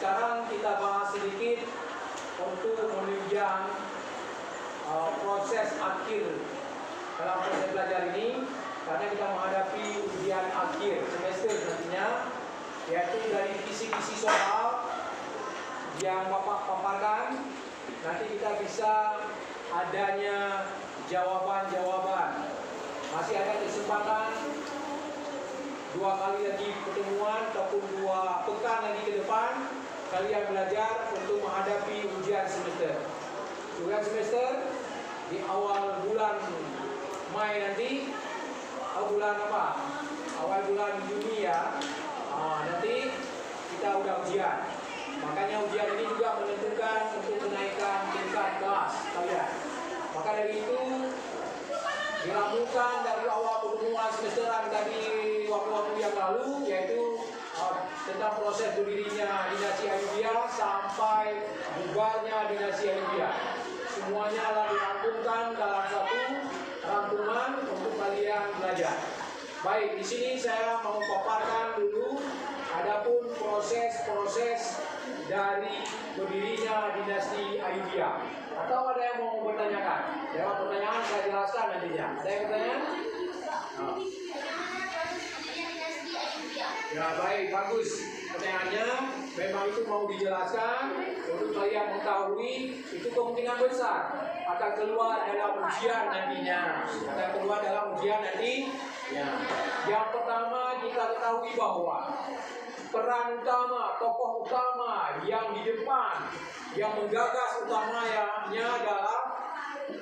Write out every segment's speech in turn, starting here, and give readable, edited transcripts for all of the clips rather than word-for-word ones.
sekarang kita bahas sedikit untuk menunjang proses akhir dalam proses belajar ini, karena kita menghadapi ujian akhir semester nantinya, yaitu dari kisi-kisi soal yang Bapak paparkan. Nanti kita bisa adanya jawaban-jawaban. Masih ada kesempatan 2 kali lagi pertemuan ataupun 2 pekan lagi ke depan kalian belajar untuk menghadapi ujian semester. Ujian semester di awal bulan Mei nanti, bulan apa? Awal bulan Juni ya. Nanti kita udah ujian. Makanya ujian ini juga menentukan untuk kenaikan tingkat kelas kalian. Maka dari itu diramukan dari awal pertemuan semesteran tadi waktu-waktu yang lalu, yaitu tentang proses berdirinya dinasti Ayyubiyah sampai bubarnya dinasti Ayyubiyah. Semuanya telah dirangkumkan dalam satu rangkuman untuk kalian belajar. Baik, di sini saya mau paparkan dulu adapun proses-proses dari berdirinya dinasti Ayyubiyah. Atau ada yang mau bertanyakan? Lewat pertanyaan saya jelaskan nantinya. Ada yang bertanya? Ya baik, bagus. Pertanyaannya memang itu mau dijelaskan untuk kalian mengetahui itu kemungkinan besar akan keluar dalam ujian nantinya. Akan keluar dalam ujian nanti. Ya. Yang pertama kita ketahui bahwa peran utama, tokoh utama yang di depan, yang menggagas utamanya adalah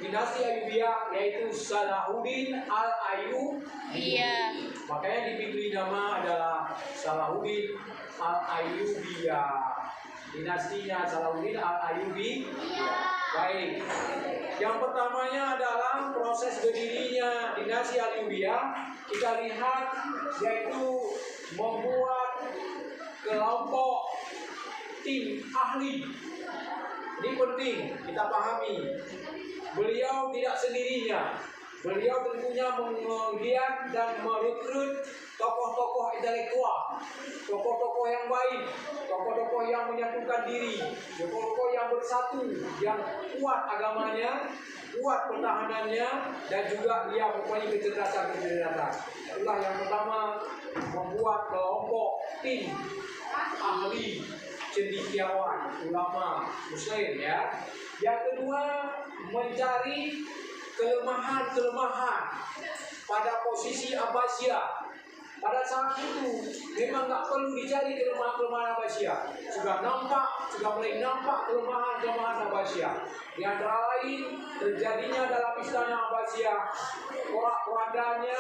dinasti Ayyubiyah, yaitu Salahuddin Al-Ayyubi. Makanya diberi nama adalah Salahuddin Al-Ayyubiyah. Dinastinya Salahuddin Al-Ayyubi. Baik. Yang pertamanya adalah proses berdirinya dinasti Ayyubiyah. Kita lihat yaitu membuat kelompok tim ahli. Ini penting kita pahami. Beliau tidak sendirinya. Beliau tentunya melihat dan merekrut tokoh-tokoh intelektual, tokoh-tokoh yang baik, tokoh-tokoh yang menyatukan diri, tokoh-tokoh yang bersatu, yang kuat agamanya, kuat pertahanannya, dan juga dia mempunyai kecerdasan-kecerdasan. Itulah yang pertama, membuat kelompok tim ahli cendekiawan, ulama muslim ya. Yang kedua, mencari kelemahan-kelemahan pada posisi Abbasiyah. Pada saat itu memang nggak perlu dicari kelemahan-kelemahan Abbasiyah. Sudah mulai nampak kelemahan-kelemahan Abbasiyah. Di antara lain terjadinya dalam istana Abbasiyah porak-porandanya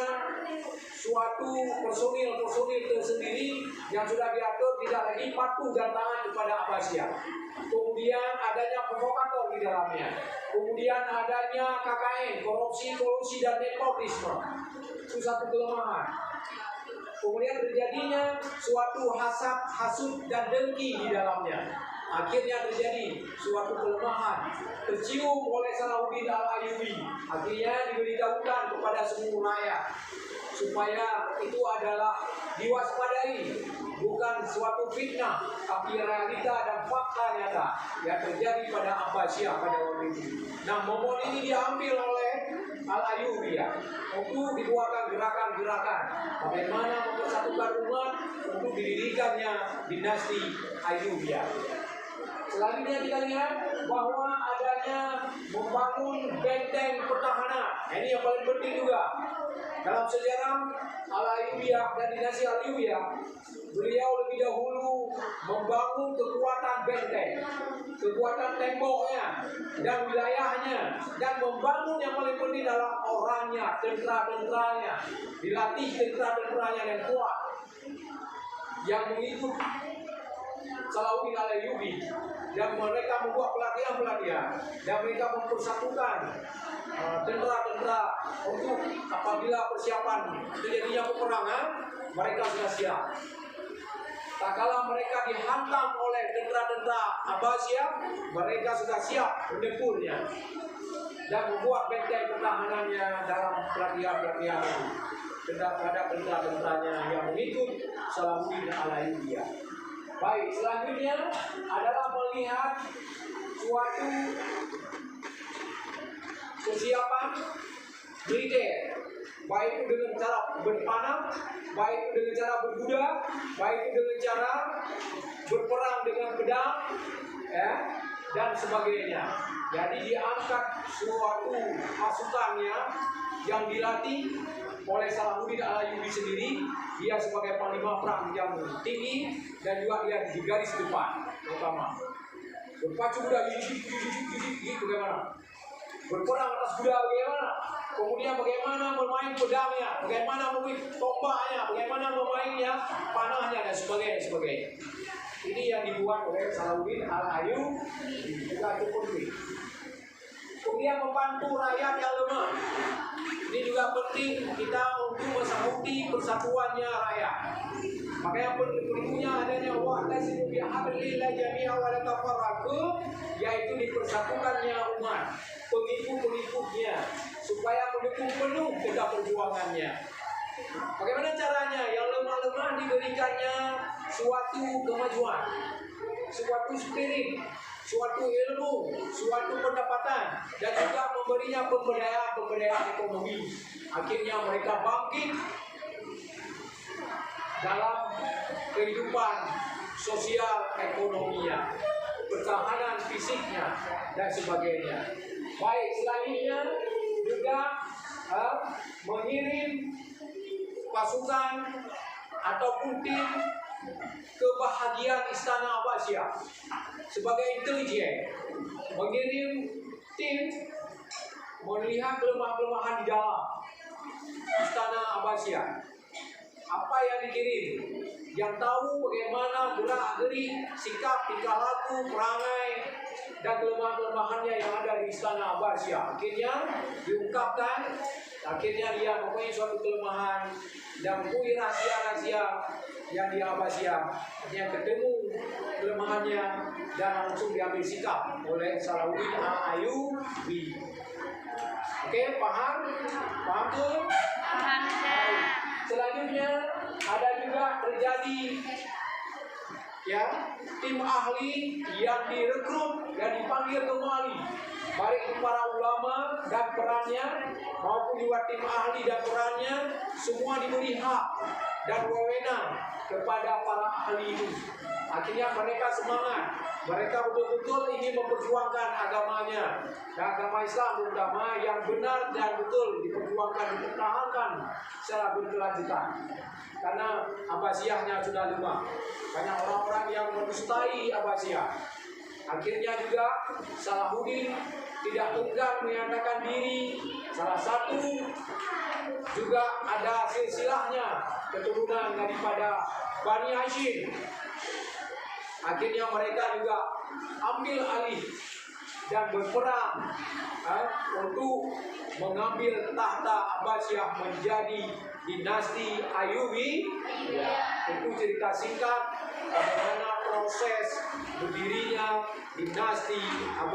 suatu personil tersendiri yang sudah diatur tidak lagi patuh dan taat kepada Abbasiyah. Kemudian adanya provokator di dalamnya. Kemudian adanya KKN, korupsi dan nepotisme. Itu satu kelemahan. Kemudian terjadinya suatu hasud dan dengki di dalamnya. Akhirnya terjadi suatu kelemahan tercium oleh Salahuddin Al-Ayyubi. Akhirnya diberitahukan kepada seluruh rakyat supaya itu adalah diwaspadai, bukan suatu fitnah, tapi realita dan fakta nyata yang terjadi pada Abbasiyah pada waktu itu. Nah, momen ini diambil oleh Al-Ayyubiyah untuk dibuatkan gerakan-gerakan bagaimana mempersatukan umat untuk didirikannya dinasti Ayyubiyah. Selanjutnya kita lihat bahwa adanya membangun benteng pertahanan. Ini yang paling penting juga. Dalam sejarah Al-Ayyubiyah dan dinasti Ayyubiyah, beliau lebih dahulu membangun kekuatan benteng, kekuatan temboknya dan wilayahnya, dan membangun yang paling penting adalah orangnya, tentara-tentaranya, dilatih tentara-tentaranya yang kuat, yang mengikut Salahuddin Al-Ayyubi, dan mereka membuat pelatihan-pelatihan dan mereka mempersatukan tentara-tentara untuk apabila persiapan terjadinya peperangan mereka sudah siap. Tak kala mereka dihantam oleh tentara-tentara Abbasiyah, mereka sudah siap menempurnya dan membuat benteng pertahanannya dalam pelatihan-pelatihan itu terhadap tentara-tentaranya yang mengikut Salahuddin Al-Ayyubiyah. Baik, selanjutnya adalah melihat suatu kesiapan militer, baik itu dengan cara berpanah, baik itu dengan cara berkuda, baik itu dengan cara berperang dengan pedang, ya, dan sebagainya. Jadi diangkat suatu pasukannya yang dilatih oleh Salahuddin Al-Ayyubi sendiri. Dia sebagai panglima perang yang tinggi dan juga dia di garis depan utama. Berpacu kuda bagaimana? Berperang atas kuda bagaimana? Kemudian bagaimana bermain pedangnya, bagaimana memain tombaknya, bagaimana memainnya panahnya dan sebagainya. Ini yang dibuat oleh Salahuddin Al-Ayyubi juga cukup. Kemudian membantu rakyat yang lemah. Ini juga penting kita untuk mensahuti persatuannya rakyat. Makanya perlunya adanya wa'tasimu bihablillah jami'an wa la tafarraqu, yaitu dipersatukannya umat, pengikut-pengikutnya supaya mendukung penuh kita perjuangannya. Bagaimana caranya? Yang lemah-lemah diberikannya suatu kemajuan, suatu spirit, suatu ilmu, suatu pendapatan, dan juga memberinya pemberdayaan ekonomi. Akhirnya mereka bangkit dalam kehidupan sosial ekonominya, pertahanan fisiknya, dan sebagainya. Baik, selanjutnya juga mengirim pasukan ataupun tim ke bahagian Istana Abbasiyah sebagai intelijen, mengirim tim melihat kelemahan-kelemahan di dalam Istana Abbasiyah. Apa yang dikirim? Yang tahu bagaimana gerak-gerik, sikap, tingkah laku, perangai, dan kelemahan-kelemahannya yang ada di Istana Abbasiyah. Akhirnya diungkapkan, akhirnya dia mempunyai suatu kelemahan dan mempunyai rahasia-rahasia yang di Abbasiyah. Yang ketemu kelemahannya dan langsung diambil sikap oleh Salahuddin Al-Ayyubi. Oke, paham? Paham tuh? Paham. Selanjutnya ada juga terjadi tim ahli yang direkrut dan dipanggil kembali, baik itu para ulama dan perannya maupun juga tim ahli dan perannya, semua diberi hak dan wewenang kepada para ahli itu. Akhirnya mereka semangat, mereka betul-betul ingin memperjuangkan agamanya, dan agama Islam terutama yang benar dan betul diperjuangkan, dipertahankan secara berkelanjutan. Karena Abbasiyahnya sudah lemah, banyak orang-orang yang mendustai Abbasiyah. Akhirnya juga Salahuddin tidak enggan menyatakan diri. Salah satu juga ada silsilahnya, keturunan daripada Bani Hashim. Akhirnya mereka juga ambil alih dan berperang untuk mengambil tahta Abbasiyah menjadi dinasti Ayyubi. Itu cerita singkat bagaimana proses berdirinya dinasti Abbasiyah.